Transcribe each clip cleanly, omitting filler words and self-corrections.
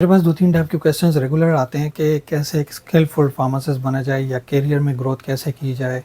मेरे पास 2-3 टाइप के questions regular आते हैं कि कैसे एक स्किलफुल फार्मासिस्ट बना जाए या करियर में ग्रोथ कैसे की जाए,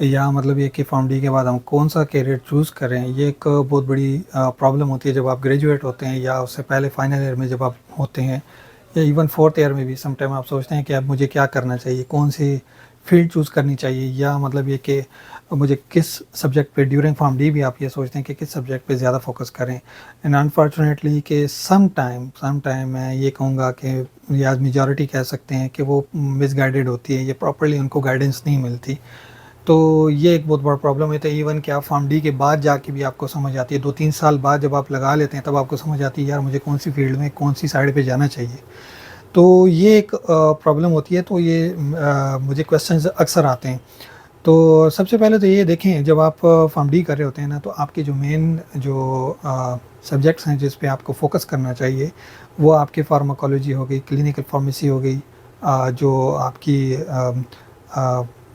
या मतलब ये कि फार्म डी के बाद हम कौन सा करियर चूज़ करें। ये एक बहुत बड़ी प्रॉब्लम होती है जब आप ग्रेजुएट होते हैं या उससे पहले फाइनल ईयर में जब आप होते हैं, या इवन फोर्थ ईयर में भी सम टाइम आप सोचते हैं कि अब मुझे क्या करना चाहिए, कौन सी फील्ड चूज़ करनी चाहिए, या मतलब ये कि मुझे किस सब्जेक्ट पे ड्यूरिंग फार्म डी भी आप ये सोचते हैं कि किस सब्जेक्ट पे ज़्यादा फोकस करें। एंड अनफॉर्चुनेटली कि सम टाइम मैं ये कहूँगा कि या मेजॉरिटी कह सकते हैं कि वो मिसगाइडेड होती है, ये प्रॉपरली उनको गाइडेंस नहीं मिलती। तो ये एक बहुत बड़ा प्रॉब्लम है। तो इवन कि आप फार्म डी के बाद जाके भी आपको समझ आती है, 2-3 साल बाद जब आप लगा लेते हैं तब आपको समझ आती है यार मुझे कौन सी फील्ड में कौन सी साइड पे जाना चाहिए। तो ये एक प्रॉब्लम होती है। तो ये मुझे क्वेश्चंस अक्सर आते हैं। तो सबसे पहले तो ये देखें, जब आप फार्म डी कर रहे होते हैं ना, तो आपके जो मेन जो सब्जेक्ट्स हैं जिस पे आपको फोकस करना चाहिए वो आपकी फार्माकोलॉजी हो गई, क्लिनिकल फार्मेसी हो गई, जो आपकी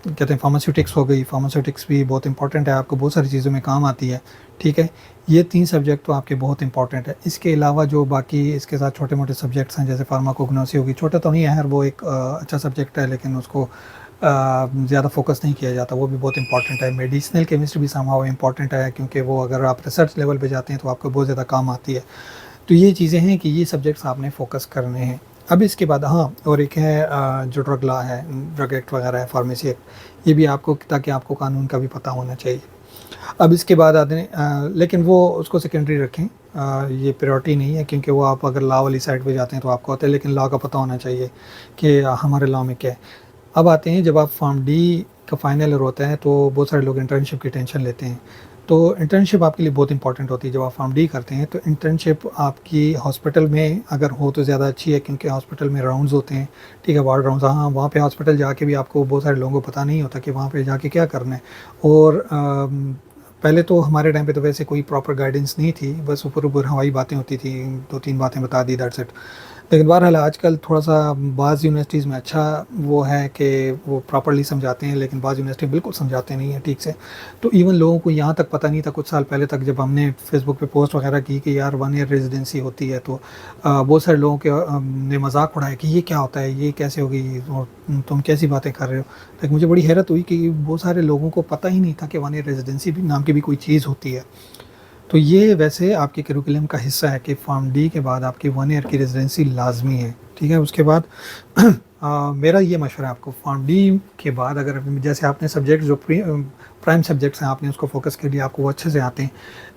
कहते हैं फार्मास्यूटिक्स हो गई। फार्मास्यूटिक्स भी बहुत इंपॉर्टेंट है, आपको बहुत सारी चीज़ों में काम आती है। ठीक है, ये 3 सब्जेक्ट तो आपके बहुत इंपॉर्टेंट है। इसके अलावा जो बाकी इसके साथ छोटे मोटे सब्जेक्ट्स हैं जैसे फार्माकोग्नोसी होगी, छोटा तो नहीं है यार, वो एक अच्छा सब्जेक्ट है लेकिन उसको ज़्यादा फोकस नहीं किया जाता, वो भी बहुत इंपॉर्टेंट है। मेडिसिनल केमिस्ट्री भी समहाउ इंपॉर्टेंट है क्योंकि वो अगर आप रिसर्च लेवल पे जाते हैं तो आपको बहुत ज़्यादा काम आती है। तो ये चीज़ें हैं कि ये सब्जेक्ट्स आपने फोकस करने हैं। अब इसके बाद हाँ, और एक है जो ड्रग लॉ है, ड्रग एक्ट वगैरह है, फार्मेसी एक्ट, ये भी आपको, ताकि आपको कानून का भी पता होना चाहिए। अब इसके बाद आते हैं लेकिन वो उसको सेकेंडरी रखें, ये प्रायोरिटी नहीं है क्योंकि वो आप अगर लॉ वाली साइड पे जाते हैं तो आपको आता है, लेकिन लॉ का पता होना चाहिए कि हमारे लॉ में क्या है। अब आते हैं, जब आप फार्म डी का फाइनल ईयर होता है तो बहुत सारे लोग इंटर्नशिप की टेंशन लेते हैं। तो इंटर्नशिप आपके लिए बहुत इंपॉर्टेंट होती है। जब आप फार्म डी करते हैं तो इंटर्नशिप आपकी हॉस्पिटल में अगर हो तो ज़्यादा अच्छी है क्योंकि हॉस्पिटल में राउंड्स होते हैं। ठीक है, वार्ड राउंड्स, हाँ वहाँ पे हॉस्पिटल जाके भी आपको बहुत सारे लोगों को पता नहीं होता कि वहाँ पे जाके क्या करना है। और पहले तो हमारे टाइम पे तो वैसे कोई प्रॉपर गाइडेंस नहीं थी, बस ऊपर ऊपर हवाई बातें होती थी, 2-3 बातें बता दी, दैट्स इट। लेकिन बहरहाल आजकल थोड़ा सा बाज़ यूनिवर्सिटीज़ में अच्छा वो है कि वो प्रॉपर्ली समझाते हैं, लेकिन बाज़ यूनिवर्सिटी बिल्कुल समझाते नहीं हैं ठीक से। तो इवन लोगों को यहाँ तक पता नहीं था कुछ साल पहले तक, जब हमने फेसबुक पे पोस्ट वगैरह की कि यार 1 ईयर रेजिडेंसी होती है, तो बहुत सारे लोगों के ने मजाक उड़ाया कि ये क्या होता है, ये कैसे होगी और तुम कैसी बातें कर रहे हो। लेकिन मुझे बड़ी हैरत हुई कि बहुत सारे लोगों को पता ही नहीं था कि 1 ईयर रेजिडेंसी भी नाम की भी कोई चीज़ होती है। तो ये वैसे आपके करिकुलम का हिस्सा है कि फार्म डी के बाद आपकी 1 ईयर की रेजिडेंसी लाजमी है। ठीक है, उसके बाद मेरा ये मशवरा है आपको, फार्म डी के बाद अगर जैसे आपने सब्जेक्ट जो प्राइम सब्जेक्ट्स हैं आपने उसको फोकस कर लिया, आपको वो अच्छे से आते हैं,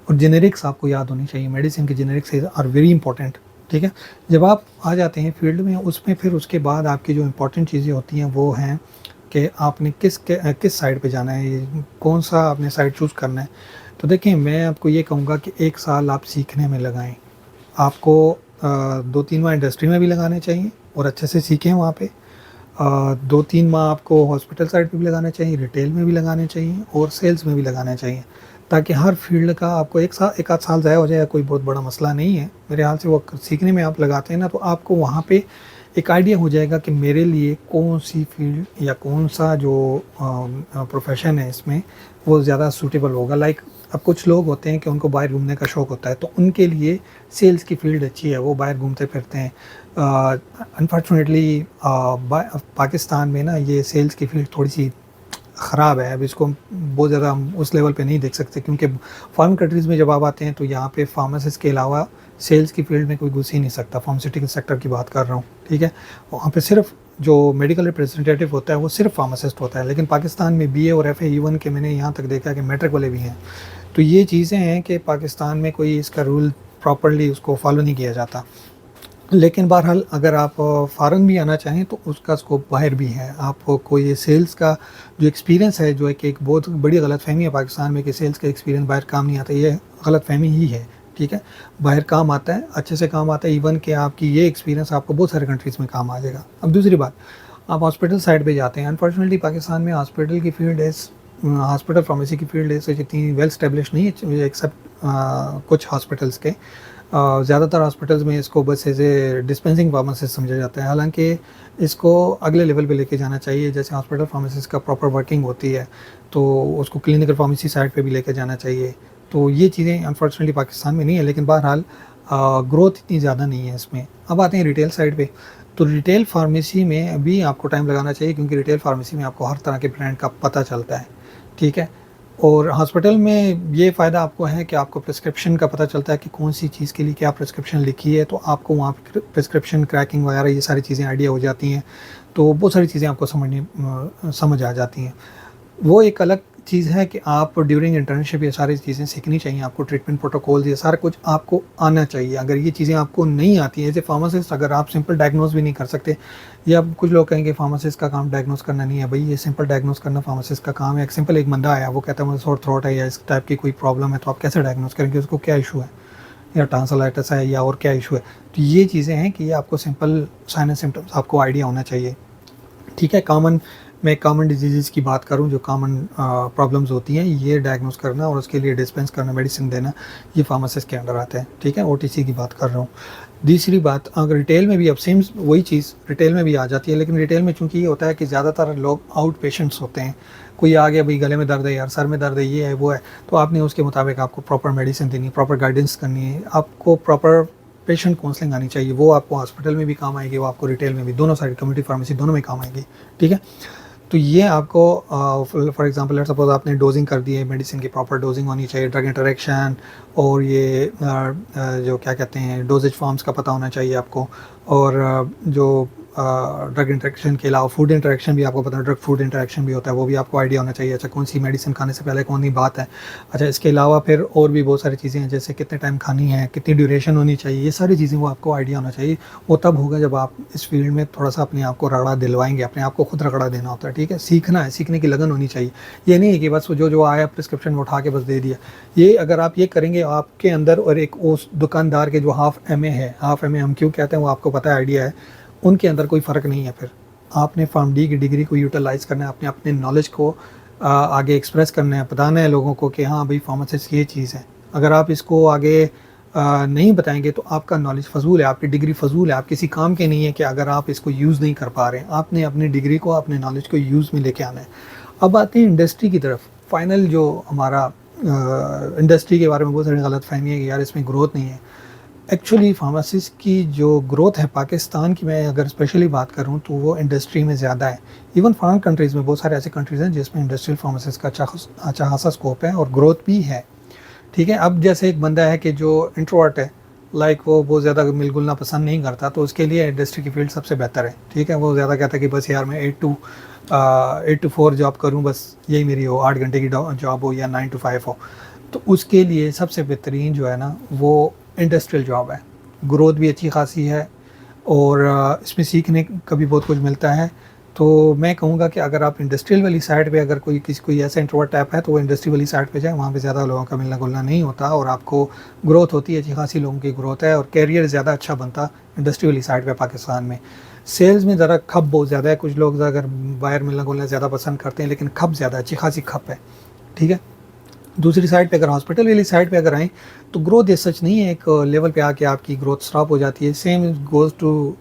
और जेनेरिक्स आपको याद होनी चाहिए। मेडिसिन के जेनेरिक्स आर वेरी इंपॉर्टेंट। ठीक है, जब आप आ जाते हैं फील्ड में उसमें, फिर उसके बाद आपकी जो इंपॉर्टेंट चीज़ें होती हैं वो हैं कि आपने किस साइड पे जाना है, कौन सा आपने साइड चूज़ करना है। तो देखिए, मैं आपको ये कहूँगा कि 1 साल आप सीखने में लगाएं। आपको 2-3 माह इंडस्ट्री में भी लगाने चाहिए और अच्छे से सीखें वहाँ पे। 2-3 माह आपको हॉस्पिटल साइड पे भी लगाने चाहिए, रिटेल में भी लगाने चाहिए और सेल्स में भी लगाने चाहिए, ताकि हर फील्ड का आपको एक आध साल ज़ाया हो जाए, कोई बहुत बड़ा मसला नहीं है मेरे ख्याल से। वो सीखने में आप लगाते हैं ना, तो आपको वहाँ पे एक आइडिया हो जाएगा कि मेरे लिए कौन सी फील्ड या कौन सा जो प्रोफेशन है इसमें वो ज़्यादा सूटेबल होगा। लाइक अब कुछ लोग होते हैं कि उनको बाहर घूमने का शौक़ होता है, तो उनके लिए सेल्स की फील्ड अच्छी है, वो बाहर घूमते फिरते हैं। अनफॉर्चुनेटली पाकिस्तान में ना ये सेल्स की फील्ड थोड़ी सी ख़राब है। अब इसको बहुत ज़्यादा हम उस लेवल पे नहीं देख सकते क्योंकि फॉरेन कंट्रीज़ में जब आप आते हैं तो यहाँ पे फार्मासिस्ट के अलावा सेल्स की फील्ड में कोई घुस ही नहीं सकता। फार्मास्यूटिकल सेक्टर की बात कर रहा हूँ, ठीक है। वहाँ पे सिर्फ जो मेडिकल रिप्रेजेंटेटिव होता है वो सिर्फ फार्मासिस्ट होता है। लेकिन पाकिस्तान में बीए और एफए, इवन के मैंने यहाँ तक देखा कि मैट्रिक वाले भी हैं। तो ये चीज़ें हैं कि पाकिस्तान में कोई इसका रूल प्रॉपरली उसको फॉलो नहीं किया जाता। लेकिन बहरहाल अगर आप फ़ॉरेन भी आना चाहें तो उसका स्कोप बाहर भी है। आपको ये सेल्स का जो एक्सपीरियंस है, जो एक बहुत बड़ी गलतफ़हमी है पाकिस्तान में कि सेल्स का एक्सपीरियंस बाहर काम नहीं आता, ये गलतफ़हमी ही है। ठीक है, बाहर काम आता है, अच्छे से काम आता है। इवन कि आपकी ये एक्सपीरियंस आपको बहुत सारे कंट्रीज़ में काम आ जाएगा। अब दूसरी बात, आप हॉस्पिटल साइड पे जाते हैं। अनफॉर्चुनेटली पाकिस्तान में हॉस्पिटल की फील्ड है, हॉस्पिटल फार्मेसी की फील्ड है जितनी वेल स्टेब्लिश नहीं है, एक्सेप्ट कुछ हॉस्पिटल्स के। ज़्यादातर हॉस्पिटल्स में इसको बस एज ए डिस्पेंसिंग फार्मासिस्ट समझा जाता है। हालांकि इसको अगले लेवल पे लेके जाना चाहिए। जैसे हॉस्पिटल फार्मासिस्ट का प्रॉपर वर्किंग होती है तो उसको क्लिनिकल फार्मेसी साइड पे भी लेके जाना चाहिए। तो ये चीज़ें अनफॉर्चुनेटली पाकिस्तान में नहीं है। लेकिन बहरहाल ग्रोथ इतनी ज़्यादा नहीं है इसमें। अब आते हैं रिटेल साइड पे। तो रिटेल फार्मेसी में अभी आपको टाइम लगाना चाहिए, क्योंकि रिटेल फार्मेसी में आपको हर तरह के ब्रांड का पता चलता है, ठीक है। और हॉस्पिटल में ये फ़ायदा आपको है कि आपको प्रिस्क्रिप्शन का पता चलता है कि कौन सी चीज़ के लिए क्या प्रिस्क्रिप्शन लिखी है, तो आपको वहाँ पे प्रिस्क्रिप्शन क्रैकिंग वगैरह ये सारी चीज़ें आइडिया हो जाती हैं, तो बहुत सारी चीज़ें आपको समझ आ जाती हैं। वो एक अलग चीज़ है कि आप ड्यूरिंग इंटर्नशिप ये सारी चीज़ें सीखनी चाहिए आपको, ट्रीटमेंट प्रोटोकॉल ये सारा कुछ आपको आना चाहिए। अगर ये चीज़ें आपको नहीं आती हैं, एज ए फार्मासिस्ट अगर आप सिंपल डायग्नोज भी नहीं कर सकते, या कुछ लोग कहेंगे फार्मासिस्ट का काम डायग्नोज करना नहीं है, भाई ये सिंपल डायग्नोज करना फार्मासिस्ट का काम है। एक सिंपल एक बंदा आया, वो कहता है मुझे सोर थ्रोट है या इस टाइप की कोई प्रॉब्लम है, तो आप कैसे डायग्नोज करेंगे उसको, क्या इशू है, या टांसलाइटिस है या और क्या इशू है। तो ये चीज़ें हैं कि ये आपको सिंपल साइन एंड सिम्टम्स आपको आइडिया होना चाहिए, ठीक है। मैं कॉमन डिजीज़ की बात करूं, जो कॉमन प्रॉब्लम्स होती हैं, ये डायग्नोस करना और उसके लिए डिस्पेंस करना, मेडिसिन देना, ये फार्मासिस्ट के अंडर आता है, ठीक है। ओटीसी की बात कर रहा हूँ। दूसरी बात, अगर रिटेल में भी अब सेम वही चीज़ रिटेल में भी आ जाती है, लेकिन रिटेल में चूंकि ये होता है कि ज़्यादातर लोग आउट पेशेंट्स होते हैं। कोई आ गया, भाई गले में दर्द है यार, सर में दर्द है, ये है वो है, तो आपने उसके मुताबिक आपको प्रॉपर मेडिसिन देनी, प्रॉपर गाइडेंस करनी है, आपको प्रॉपर पेशेंट काउंसलिंग आनी चाहिए। वो आपको हॉस्पिटल में भी काम आएगी, वो आपको रिटेल में भी, दोनों साइड कम्युनिटी फार्मेसी दोनों में काम आएगी, ठीक है। तो ये आपको फॉर एग्जांपल लेट्स सपोज आपने डोजिंग कर दी है, मेडिसिन की प्रॉपर डोजिंग होनी चाहिए, ड्रग इंटरेक्शन और ये जो क्या कहते हैं डोजेज फॉर्म्स का पता होना चाहिए आपको। और जो ड्रग इंटरेक्शन के अलावा फूड इंटरेक्शन भी आपको पता है, ड्रग फूड इंटरेक्शन भी होता है, वो भी आपको आइडिया होना चाहिए। अच्छा, कौन सी मेडिसिन खाने से पहले कौन सी बात है। अच्छा, इसके अलावा फिर और भी बहुत सारी चीज़ें हैं, जैसे कितने टाइम खानी है, कितनी ड्यूरेशन होनी चाहिए, ये सारी चीज़ें वो आपको आइडिया होना चाहिए। वो तब होगा जब आप इस फील्ड में थोड़ा सा अपने आप को रगड़ा दिलवाएंगे, अपने आप को खुद रगड़ा देना होता है, ठीक है। सीखना है, सीखने की लगन होनी चाहिए। ये नहीं है कि बस जो आया प्रिस्क्रिप्शन उठा के बस दे दिया। ये अगर आप ये करेंगे आपके अंदर, और एक उस दुकानदार के जो हाफ MA है, हाफ MA हम क्यों कहते हैं, वो आपको पता है, आइडिया है, उनके अंदर कोई फ़र्क नहीं है। फिर आपने फार्म-डी की डिग्री को यूटिलाइज़ करना है, आपने अपने नॉलेज को आगे एक्सप्रेस करना है, बताना है लोगों को कि हाँ भाई फार्मासिस्ट ये चीज़ है। अगर आप इसको आगे नहीं बताएंगे तो आपका नॉलेज फ़जूल है, आपकी डिग्री फ़जूल है, आप किसी काम के नहीं है कि अगर आप इसको यूज़ नहीं कर पा रहे हैं। आपने अपनी डिग्री को, अपने नॉलेज को यूज़ में लेके आना है। अब आते हैं इंडस्ट्री की तरफ। फाइनल जो हमारा इंडस्ट्री के बारे में बहुत सारी गलत फहमी है कि यार इसमें ग्रोथ नहीं है। एक्चुअली फार्मासिस्ट की जो ग्रोथ है पाकिस्तान की, मैं अगर स्पेशली बात करूं तो वो इंडस्ट्री में ज़्यादा है। इवन फॉरेन कंट्रीज़ में बहुत सारे ऐसे कंट्रीज़ हैं जिसमें इंडस्ट्रियल फार्मासिस्ट का अच्छा खासा स्कोप है और ग्रोथ भी है, ठीक है। अब जैसे एक बंदा है कि जो इंट्रोवर्ट है, लाइक वो बहुत ज़्यादा मिल घुलना पसंद नहीं करता, तो उसके लिए इंडस्ट्री की फील्ड सबसे बेहतर है, ठीक है। वो ज़्यादा कहता है कि बस यार मैं 8 to 4 जॉब करूँ, बस यही मेरी हो, 8 घंटे की जॉब हो या 9 to 5 हो। तो उसके लिए सबसे बेहतरीन जो है ना, वो इंडस्ट्रियल जॉब है। ग्रोथ भी अच्छी खासी है और इसमें सीखने का भी बहुत कुछ मिलता है। तो मैं कहूँगा कि अगर आप इंडस्ट्रियल वाली साइड पे, अगर कोई ऐसा इंट्रोवर्ट टाइप है, तो वो इंडस्ट्री वाली साइड पे जाए, वहाँ पे ज़्यादा लोगों का मिलना जुलना नहीं होता और आपको ग्रोथ होती है, अच्छी खासी लोगों की ग्रोथ है और कैरियर ज़्यादा अच्छा बनता इंडस्ट्री वाली साइड पे पाकिस्तान में। सेल्स में ज़रा खप बहुत ज़्यादा है, कुछ लोग अगर बाहर मिलना जुलना ज़्यादा पसंद करते हैं, लेकिन खप ज़्यादा, अच्छी खासी खप है, ठीक है। दूसरी साइड पे अगर हॉस्पिटल वाली साइड पे अगर आएँ तो ग्रोथ ये सच नहीं है, एक लेवल पे आके आपकी ग्रोथ स्टॉप हो जाती है। Same goes to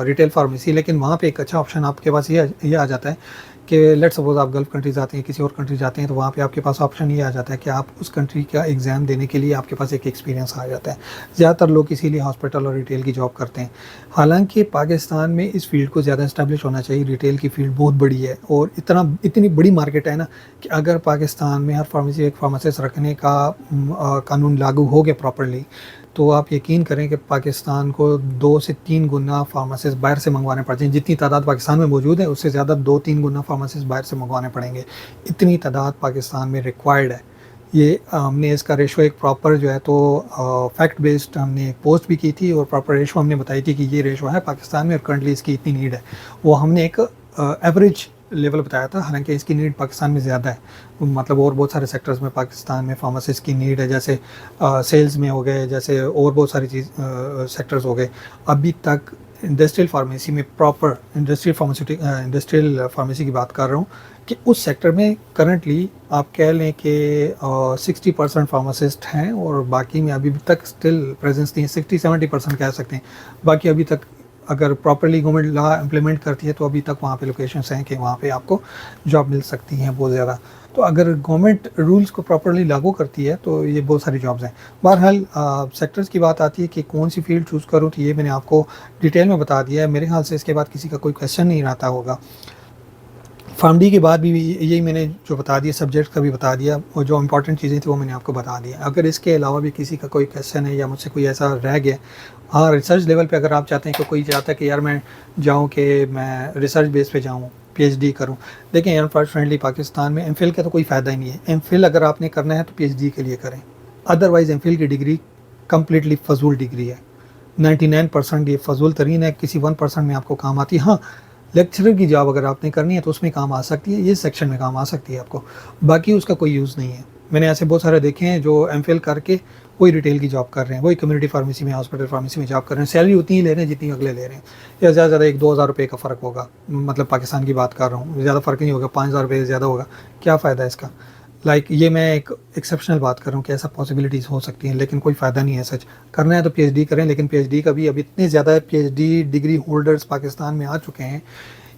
retail pharmacy, लेकिन वहाँ पे एक अच्छा ऑप्शन आपके पास ये आ जाता है कि लेट्स सपोज आप गल्फ़ कंट्री जाते हैं, किसी और कंट्री जाते हैं, तो वहाँ पे आपके पास ऑप्शन ये आ जाता है कि आप उस कंट्री का एग्ज़ाम देने के लिए आपके पास एक एक्सपीरियंस आ जाता है। ज़्यादातर लोग इसीलिए हॉस्पिटल और रिटेल की जॉब करते हैं। हालांकि पाकिस्तान में इस फील्ड को ज़्यादा इस्टेब्लिश होना चाहिए। रिटेल की फील्ड बहुत बड़ी है और इतनी बड़ी मार्केट है ना कि अगर पाकिस्तान में हर फार्मेसी एक फार्मासिस्ट रखने का कानून लागू हो गया प्रॉपरली, तो आप यकीन करें कि पाकिस्तान को 2 से 3 गुना फार्मासिस्ट बाहर से मंगवाने पड़ते हैं। जितनी तादाद पाकिस्तान में मौजूद है उससे ज़्यादा 2-3 गुना फार्मासिस्ट बाहर से मंगवाने पड़ेंगे। इतनी तादाद पाकिस्तान में रिक्वायर्ड है। ये हमने इसका रेशो एक प्रॉपर जो है तो फैक्ट बेस्ड हमने एक पोस्ट भी की थी और प्रॉपर रेशो हमने बताई थी कि ये रेशो है पाकिस्तान में और करंटली इसकी इतनी नीड है। वो हमने एक एवरेज लेवल बताया था, हालांकि इसकी नीड पाकिस्तान में ज़्यादा है। मतलब और बहुत सारे सेक्टर्स में पाकिस्तान में फार्मासिस्ट की नीड है, जैसे सेल्स में हो गए, जैसे और बहुत सारी सेक्टर्स हो गए। अभी तक इंडस्ट्रियल फार्मेसी में प्रॉपर इंडस्ट्रियल फार्मेसी की बात कर रहा हूँ कि उस सेक्टर में करंटली आप कह लें कि 60% फार्मासिस्ट हैं और बाकी में अभी तक स्टिल प्रेजेंस नहीं है। 60-70% कह सकते हैं, बाकी अभी तक अगर प्रॉपरली गवर्नमेंट लॉ इम्प्लीमेंट करती है तो अभी तक वहाँ पे लोकेशंस हैं कि वहाँ पे आपको जॉब मिल सकती हैं बहुत ज़्यादा। तो अगर गवर्नमेंट रूल्स को प्रॉपरली लागू करती है तो ये बहुत सारी जॉब्स हैं। बहरहाल सेक्टर्स की बात आती है कि कौन सी फील्ड चूज़ करूँ, तो ये मैंने आपको डिटेल में बता दिया है। मेरे ख्याल से इसके बाद किसी का कोई क्वेश्चन नहीं आता होगा। फार्मडी के बाद भी यही मैंने जो बता दिया, सब्जेक्ट का भी बता दिया, और जो इंपॉर्टेंट चीज़ें थी वो मैंने आपको बता दिया। अगर इसके अलावा भी किसी का कोई क्वेश्चन है या मुझसे कोई ऐसा रह गया, हाँ रिसर्च लेवल पे अगर आप चाहते हैं कि कोई चाहता है कि यार मैं जाऊँ कि मैं रिसर्च बेस पे जाऊँ, पीएचडी करूँ, देखें अनफॉर्चुनेटली पाकिस्तान में एमफिल का तो कोई फ़ायदा ही नहीं है। एमफिल अगर आपने करना है तो पीएचडी के लिए करें, अदरवाइज़ एमफिल की डिग्री कम्प्लीटली फजूल डिग्री है। 99% ये फजूल तरीन है, किसी 1% में आपको काम आती है। हाँ, लेक्चरर की जॉब अगर आपने करनी है तो उसमें काम आ सकती है, ये सेक्शन में काम आ सकती है आपको, बाकी उसका कोई यूज़ नहीं है। मैंने ऐसे बहुत सारे देखे हैं जो एमफिल करके वही रिटेल की जॉब कर रहे हैं, वही कम्युनिटी फार्मेसी में, हॉस्पिटल फार्मेसी में जॉब कर रहे हैं, सैलरी उतनी ही ले रहे हैं जितनी अगले ले रहे हैं, या ज़्यादा से ज़्यादा 1-2 हज़ार रुपये का फ़र्क होगा, मतलब पाकिस्तान की बात कर रहा हूँ, ज़्यादा फ़र्क नहीं होगा, 5 हज़ार रुपये ज़्यादा होगा, क्या फ़ायदा है इसका। ये मैं एक एक्सेप्शनल बात कर रहा हूँ कि ऐसा पॉसिबिलिटीज़ हो सकती हैं, लेकिन कोई फ़ायदा नहीं है सच। करना है तो पीएचडी करें, लेकिन पीएचडी का भी अब इतने ज़्यादा पीएचडी डिग्री होल्डर्स पाकिस्तान में आ चुके हैं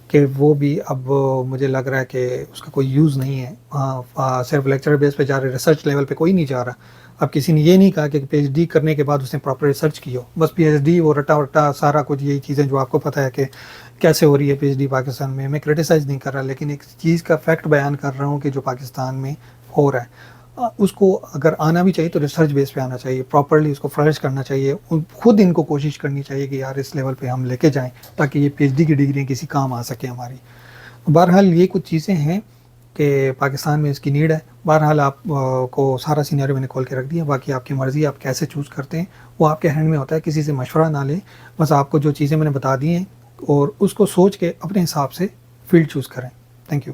कि वो भी अब मुझे लग रहा है कि उसका कोई यूज़ नहीं है। सिर्फ लेक्चर बेस पे जा रहे, रिसर्च लेवल पे कोई नहीं जा रहा। अब किसी ने ये नहीं कहा कि पीएचडी करने के बाद उसने प्रॉपर रिसर्च की हो, बस पीएचडी वो रटा वटा सारा कुछ यही चीज़ें जो आपको पता है कि कैसे हो रही है पीएचडी पाकिस्तान में। मैं क्रिटिसाइज़ नहीं कर रहा, लेकिन एक चीज़ का फैक्ट बयान कर रहा हूँ कि जो पाकिस्तान में हो रहा है, उसको अगर आना भी चाहिए तो रिसर्च बेस पे आना चाहिए, प्रॉपरली उसको फ्लरिश करना चाहिए। खुद इनको कोशिश करनी चाहिए कि यार इस लेवल पे हम लेके जाएं ताकि ये पीएचडी की डिग्री किसी काम आ सके हमारी। बहरहाल ये कुछ चीज़ें हैं कि पाकिस्तान में इसकी नीड है। बहरहाल आप को सारा सीनियर मैंने खोल के रख दिया, बाकी आपकी मर्ज़ी, आप कैसे चूज़ करते हैं वो आपके हैंड में होता है, किसी से मशवरा ना लें। बस आपको जो चीज़ें मैंने बता दी हैं और उसको सोच के अपने हिसाब से फील्ड चूज़ करें। Thank you.